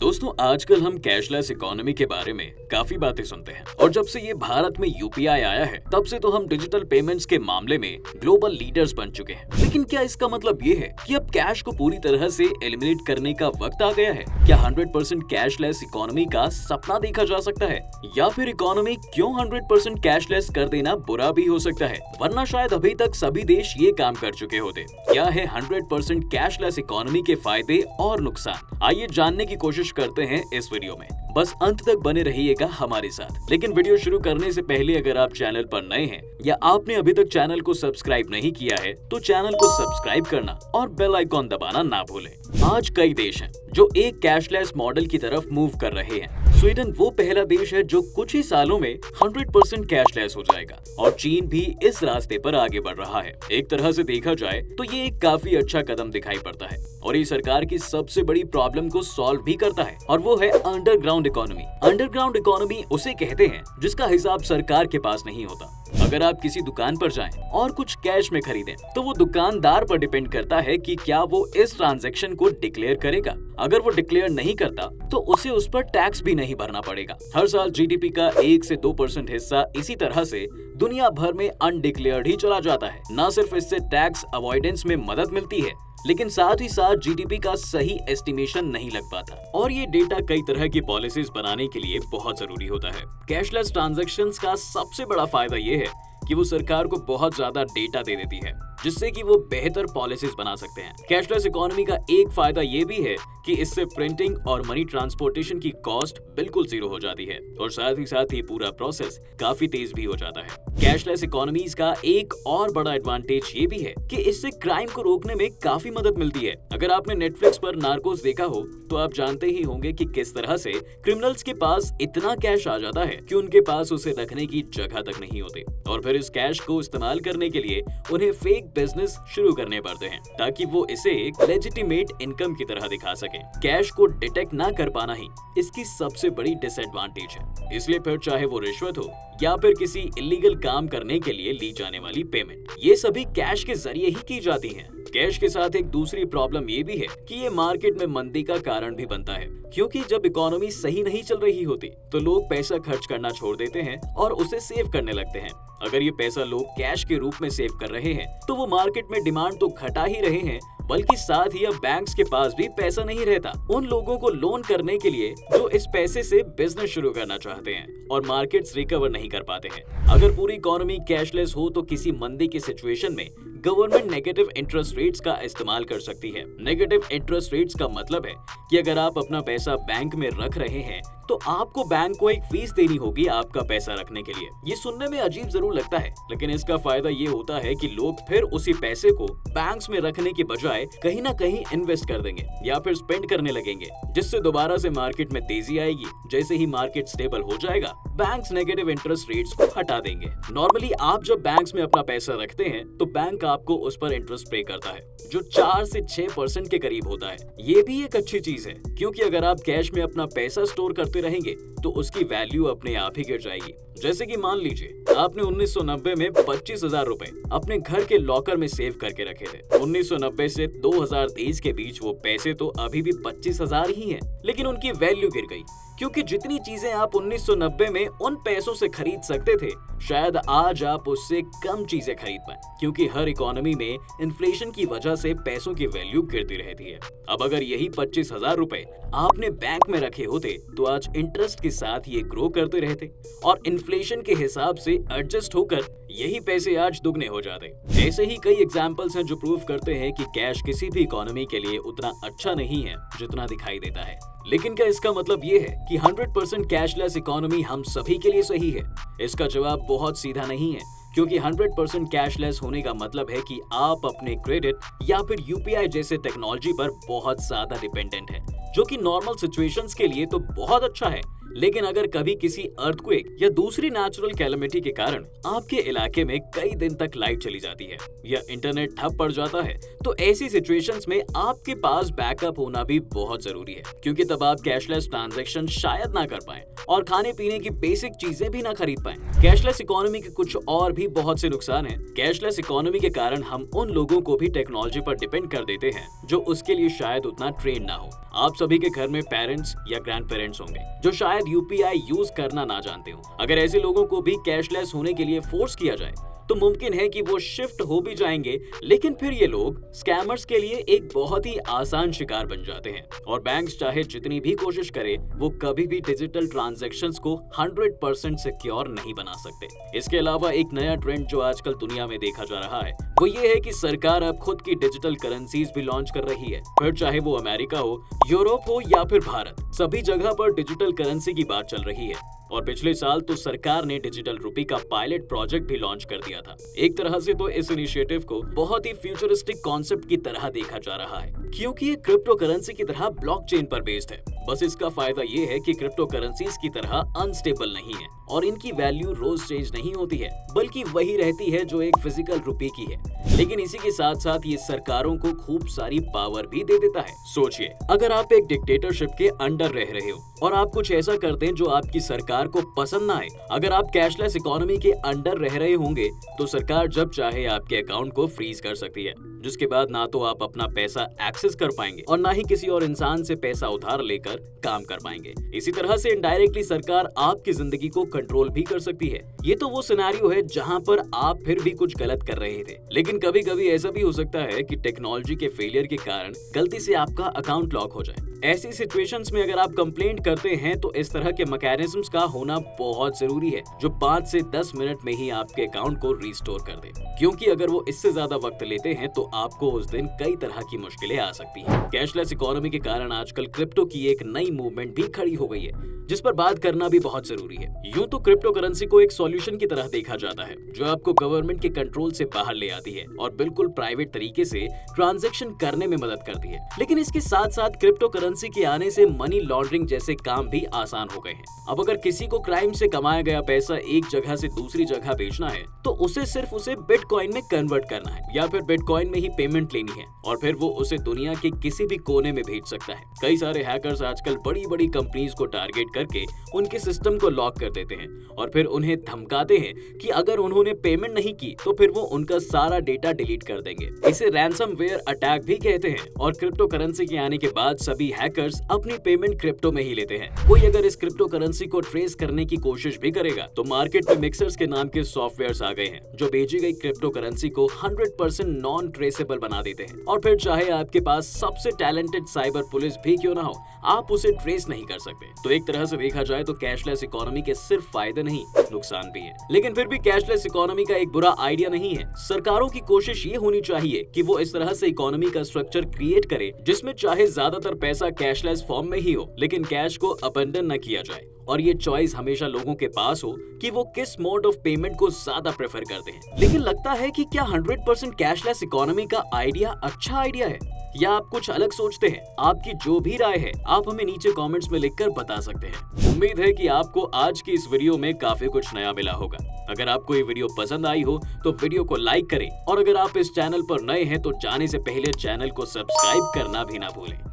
दोस्तों आजकल हम कैशलेस इकोनॉमी के बारे में काफी बातें सुनते हैं और जब से ये भारत में यूपीआई आया है तब से तो हम डिजिटल पेमेंट्स के मामले में ग्लोबल लीडर्स बन चुके हैं। लेकिन क्या इसका मतलब ये है कि अब कैश को पूरी तरह से एलिमिनेट करने का वक्त आ गया है? क्या 100% कैशलेस इकोनॉमी का सपना देखा जा सकता है, या फिर इकोनॉमी क्यों 100% कैशलेस कर देना बुरा भी हो सकता है, वरना शायद अभी तक सभी देश ये काम कर चुके होते। क्या है 100% कैशलेस इकोनॉमी के फायदे और नुकसान? आइए जानने की कोशिश करते हैं इस वीडियो में। बस अंत तक बने रहिएगा हमारे साथ। लेकिन वीडियो शुरू करने से पहले अगर आप चैनल पर नए हैं या आपने अभी तक चैनल को सब्सक्राइब नहीं किया है तो चैनल को सब्सक्राइब करना और बेल आइकॉन दबाना ना भूलें। आज कई देश हैं जो एक कैशलेस मॉडल की तरफ मूव कर रहे हैं। स्वीडन वो पहला देश है जो कुछ ही सालों में 100% कैशलेस हो जाएगा और चीन भी इस रास्ते पर आगे बढ़ रहा है। एक तरह से देखा जाए तो ये एक काफी अच्छा कदम दिखाई पड़ता है और ये सरकार की सबसे बड़ी प्रॉब्लम को सॉल्व भी करता है, और वो है अंडरग्राउंड इकोनॉमी। अंडरग्राउंड इकोनॉमी उसे कहते हैं जिसका हिसाब सरकार के पास नहीं होता। अगर आप किसी दुकान पर जाएं और कुछ कैश में खरीदें तो वो दुकानदार पर डिपेंड करता है कि क्या वो इस ट्रांजैक्शन को डिक्लेयर करेगा। अगर वो डिक्लेयर नहीं करता तो उसे उस पर टैक्स भी नहीं भरना पड़ेगा। हर साल जीडीपी का 1 से 2% हिस्सा इसी तरह से दुनिया भर में अनडिक्लेयर्ड ही चला जाता है। न सिर्फ इससे टैक्स अवॉइडेंस में मदद मिलती है, लेकिन साथ ही साथ जीडीपी का सही एस्टिमेशन नहीं लग पाता, और ये डेटा कई तरह की पॉलिसीज बनाने के लिए बहुत जरूरी होता है। कैशलेस ट्रांजैक्शंस का सबसे बड़ा फायदा ये है कि वो सरकार को बहुत ज्यादा डेटा दे देती है जिससे कि वो बेहतर पॉलिसीज बना सकते हैं। कैशलेस इकोनॉमी का एक फायदा ये भी है कि इससे प्रिंटिंग और मनी ट्रांसपोर्टेशन की कॉस्ट बिल्कुल जीरो हो जाती है और साथ ही पूरा प्रोसेस काफी तेज भी हो जाता है। कैशलेस इकोनॉमीज का एक और बड़ा एडवांटेज ये भी है कि इससे क्राइम को रोकने में काफी मदद मिलती है। अगर आपने नेटफ्लिक्स पर नार्कोस देखा हो तो आप जानते ही होंगे कि किस तरह से क्रिमिनल्स के पास इतना कैश आ जाता है कि उनके पास उसे रखने की जगह तक नहीं होती, और फिर इस कैश को इस्तेमाल करने के लिए उन्हें फेक बिजनेस शुरू करने पड़ते हैं ताकि वो इसे एक लेजिटिमेट इनकम की तरह दिखा सके। कैश को डिटेक्ट ना कर पाना ही इसकी सबसे बड़ी डिसएडवांटेज है। इसलिए फिर चाहे वो रिश्वत हो या फिर किसी इलीगल काम करने के लिए ली जाने वाली पेमेंट, ये सभी कैश के जरिए ही की जाती हैं। कैश के साथ एक दूसरी प्रॉब्लम ये भी है कि ये मार्केट में मंदी का कारण भी बनता है, क्योंकि जब इकोनॉमी सही नहीं चल रही होती तो लोग पैसा खर्च करना छोड़ देते हैं और उसे सेव करने लगते हैं। अगर ये पैसा लोग कैश के रूप में सेव कर रहे हैं तो वो मार्केट में डिमांड तो घटा ही रहे हैं, बल्कि साथ ही अब बैंक्स के पास भी पैसा नहीं रहता उन लोगों को लोन करने के लिए जो इस पैसे से बिजनेस शुरू करना चाहते हैं, और मार्केट्स रिकवर नहीं कर पाते हैं। अगर पूरी इकोनॉमी कैशलेस हो तो किसी मंदी की सिचुएशन में गवर्नमेंट नेगेटिव इंटरेस्ट रेट्स का इस्तेमाल कर सकती है। नेगेटिव इंटरेस्ट रेट्स का मतलब है कि अगर आप अपना पैसा बैंक में रख रहे हैं तो आपको बैंक को एक फीस देनी होगी आपका पैसा रखने के लिए। ये सुनने में अजीब जरूर लगता है, लेकिन इसका फायदा ये होता है कि लोग फिर उसी पैसे को बैंक्स में रखने के बजाय कहीं ना कहीं इन्वेस्ट कर देंगे या फिर स्पेंड करने लगेंगे, जिससे दोबारा से मार्केट में तेजी आएगी। जैसे ही मार्केट स्टेबल हो जाएगा बैंक्स नेगेटिव इंटरेस्ट रेट्स को हटा देंगे। नॉर्मली आप जब बैंक्स में अपना पैसा रखते हैं तो बैंक आपको उस पर इंटरेस्ट पे करता है जो 4 से 6% के करीब होता है। ये भी एक अच्छी चीज है, क्योंकि अगर आप कैश में अपना पैसा स्टोर करते रहेंगे तो उसकी वैल्यू अपने आप ही गिर जाएगी। जैसे कि मान लीजिए आपने 1990 में 25,000 रुपए अपने घर के लॉकर में सेव करके रखे थे। 1990 से 2023 के बीच वो पैसे तो अभी भी 25,000 ही हैं, लेकिन उनकी वैल्यू गिर गई, क्योंकि जितनी चीजें आप 1990 में उन पैसों से खरीद सकते थे शायद आज आप उससे कम चीजें खरीद पाए, क्योंकि हर इकोनॉमी में इन्फ्लेशन की वजह से पैसों की वैल्यू गिरती रहती है। अब अगर यही 25,000 रुपए आपने बैंक में रखे होते तो आज इंटरेस्ट के साथ ये ग्रो करते रहते और इन्फ्लेशन के हिसाब से एडजस्ट होकर यही पैसे आज दुगने हो जाते। ऐसे ही कई एग्जाम्पल्स हैं जो प्रूव करते हैं कि कैश किसी भी इकोनॉमी के लिए उतना अच्छा नहीं है जितना दिखाई देता है। लेकिन क्या इसका मतलब ये है कि 100% कैशलेस इकोनॉमी हम सभी के लिए सही है? इसका जवाब बहुत सीधा नहीं है, क्योंकि 100% कैशलेस होने का मतलब है कि आप अपने क्रेडिट या फिर यूपीआई जैसे टेक्नोलॉजी पर बहुत ज्यादा डिपेंडेंट है, जो कि नॉर्मल सिचुएशंस के लिए तो बहुत अच्छा है, लेकिन अगर कभी किसी अर्थक्वेक या दूसरी नेचुरल कैलेमिटी के कारण आपके इलाके में कई दिन तक लाइट चली जाती है या इंटरनेट ठप पड़ जाता है, तो ऐसी सिचुएशंस में आपके पास बैकअप होना भी बहुत जरूरी है, क्योंकि तब आप कैशलेस ट्रांजैक्शन शायद ना कर पाएं और खाने पीने की बेसिक चीजें भी ना खरीद पाएं। कैशलेस इकोनॉमी के कुछ और भी बहुत से नुकसान हैं। कैशलेस इकोनॉमी के कारण हम उन लोगों को भी टेक्नोलॉजी पर डिपेंड कर देते हैं जो उसके लिए शायद उतना ट्रेन ना हो। आप सभी के घर में पेरेंट्स या ग्रैंड पेरेंट्स होंगे जो शायद यूपीआई यूज करना ना जानते हो। अगर ऐसे लोगों को भी कैशलेस होने के लिए फोर्स किया जाए तो मुमकिन है कि वो शिफ्ट हो भी जाएंगे, लेकिन फिर ये लोग स्कैमर्स के लिए एक बहुत ही आसान शिकार बन जाते हैं और बैंक्स चाहे जितनी भी कोशिश करे वो कभी भी डिजिटल ट्रांजैक्शंस को 100% सिक्योर नहीं बना सकते। इसके अलावा एक नया ट्रेंड जो आजकल दुनिया में देखा जा रहा है वो ये है कि सरकार अब खुद की डिजिटल करेंसीज भी लॉन्च कर रही है। फिर चाहे वो अमेरिका हो, यूरोप हो या फिर भारत, सभी जगह पर डिजिटल करेंसी की बात चल रही है। और पिछले साल तो सरकार ने डिजिटल रुपी का पायलट प्रोजेक्ट भी लॉन्च कर दिया था। एक तरह से तो इस इनिशिएटिव को बहुत ही फ्यूचरिस्टिक कॉन्सेप्ट की तरह देखा जा रहा है, क्योंकि ये क्रिप्टो करेंसी की तरह ब्लॉकचेन पर बेस्ड है। बस इसका फायदा ये है कि क्रिप्टो करेंसीज की तरह अनस्टेबल नहीं है और इनकी वैल्यू रोज चेंज नहीं होती है, बल्कि वही रहती है जो एक फिजिकल रुपए की है। लेकिन इसी के साथ साथ ये सरकारों को खूब सारी पावर भी दे देता है। सोचिए, अगर आप एक डिक्टेटरशिप के अंडर रह रहे हो और आप कुछ ऐसा करते हैं जो आपकी सरकार को पसंद ना आए, अगर आप कैशलेस इकोनॉमी के अंडर रह रहे होंगे तो सरकार जब चाहे आपके अकाउंट को फ्रीज कर सकती है, जिसके बाद ना तो आप अपना पैसा एक्सेस कर पाएंगे और ना ही किसी और इंसान से पैसा उधार लेकर काम कर पाएंगे। इसी तरह से इनडायरेक्टली सरकार आपकी जिंदगी को कंट्रोल भी कर सकती है। ये तो वो सिनेरियो है जहां पर आप फिर भी कुछ गलत कर रहे थे, लेकिन कभी कभी ऐसा भी हो सकता है कि टेक्नोलॉजी के फेलियर के कारण गलती से आपका अकाउंट लॉक हो जाए। ऐसी सिचुएशंस में अगर आप कंप्लेंट करते हैं तो इस तरह के मैकेनिज्म्स का होना बहुत जरूरी है जो 5 से 10 मिनट में ही आपके अकाउंट को रिस्टोर कर दे, क्योंकि अगर वो इससे ज्यादा वक्त लेते हैं तो आपको उस दिन कई तरह की मुश्किलें आ सकती हैं। कैशलेस इकोनॉमी के कारण आजकल क्रिप्टो की एक नई मूवमेंट भी खड़ी हो गई है, जिस पर बात करना भी बहुत जरूरी है। यूं तो क्रिप्टो करेंसी को एक सॉल्यूशन की तरह देखा जाता है जो आपको गवर्नमेंट के कंट्रोल से बाहर ले आती है और बिल्कुल प्राइवेट तरीके से ट्रांजैक्शन करने में मदद करती है। लेकिन इसके साथ साथ क्रिप्टो करेंसी के आने से मनी लॉन्ड्रिंग जैसे काम भी आसान हो गए हैं। अब अगर किसी को क्राइम से कमाया गया पैसा एक जगह से दूसरी जगह भेजना है तो उसे सिर्फ उसे बिटकॉइन में कन्वर्ट करना है या फिर बिटकॉइन में ही पेमेंट लेनी है और फिर वो उसे दुनिया के किसी भी कोने में भेज सकता है। कई सारे हैकर्स आजकल बड़ी बड़ी कंपनीज को टारगेट करके उनके सिस्टम को लॉक कर देते हैं और फिर उन्हें धमकाते हैं कि अगर उन्होंने पेमेंट नहीं की तो फिर वो उनका सारा डेटा डिलीट कर देंगे। इसे रैंसमवेयर अटैक भी कहते हैं और क्रिप्टो करेंसी के आने के बाद सभी हैकर्स अपनी पेमेंट क्रिप्टो में ही लेते हैं। कोई अगर इस क्रिप्टो करेंसी को ट्रेस करने की कोशिश भी करेगा तो मार्केट में मिक्सर्स के नाम के सॉफ्टवेयर्स आ गए हैं जो भेजी गई क्रिप्टो करेंसी को 100% नॉन ट्रेसेबल बना देते हैं और फिर चाहे आपके पास सबसे टैलेंटेड साइबर पुलिस भी क्यों ना हो, आप उसे ट्रेस नहीं कर सकते। तो एक तरह से देखा जाए तो कैशलेस इकोनॉमी के सिर्फ फायदे नहीं नुकसान भी है, लेकिन फिर भी कैशलेस इकोनॉमी का एक बुरा आइडिया नहीं है। सरकारों की कोशिश ये होनी चाहिए कि वो इस तरह से इकोनॉमी का स्ट्रक्चर क्रिएट करे जिसमें चाहे ज्यादातर पैसा कैशलेस फॉर्म में ही हो, लेकिन कैश को अबंडन न किया जाए और ये चॉइस हमेशा लोगों के पास हो कि वो किस मोड ऑफ पेमेंट को ज्यादा प्रेफर करते हैं। लेकिन लगता है कि क्या 100% कैशलेस इकोनॉमी का आइडिया अच्छा आइडिया है या आप कुछ अलग सोचते हैं? आपकी जो भी राय है आप हमें नीचे कमेंट्स में लिखकर बता सकते हैं। उम्मीद है कि आपको आज की इस वीडियो में काफी कुछ नया मिला होगा। अगर आपको ये वीडियो पसंद आई हो तो वीडियो को लाइक करें और अगर आप इस चैनल पर नए हैं तो जाने से पहले चैनल को सब्सक्राइब करना भी ना भूलें।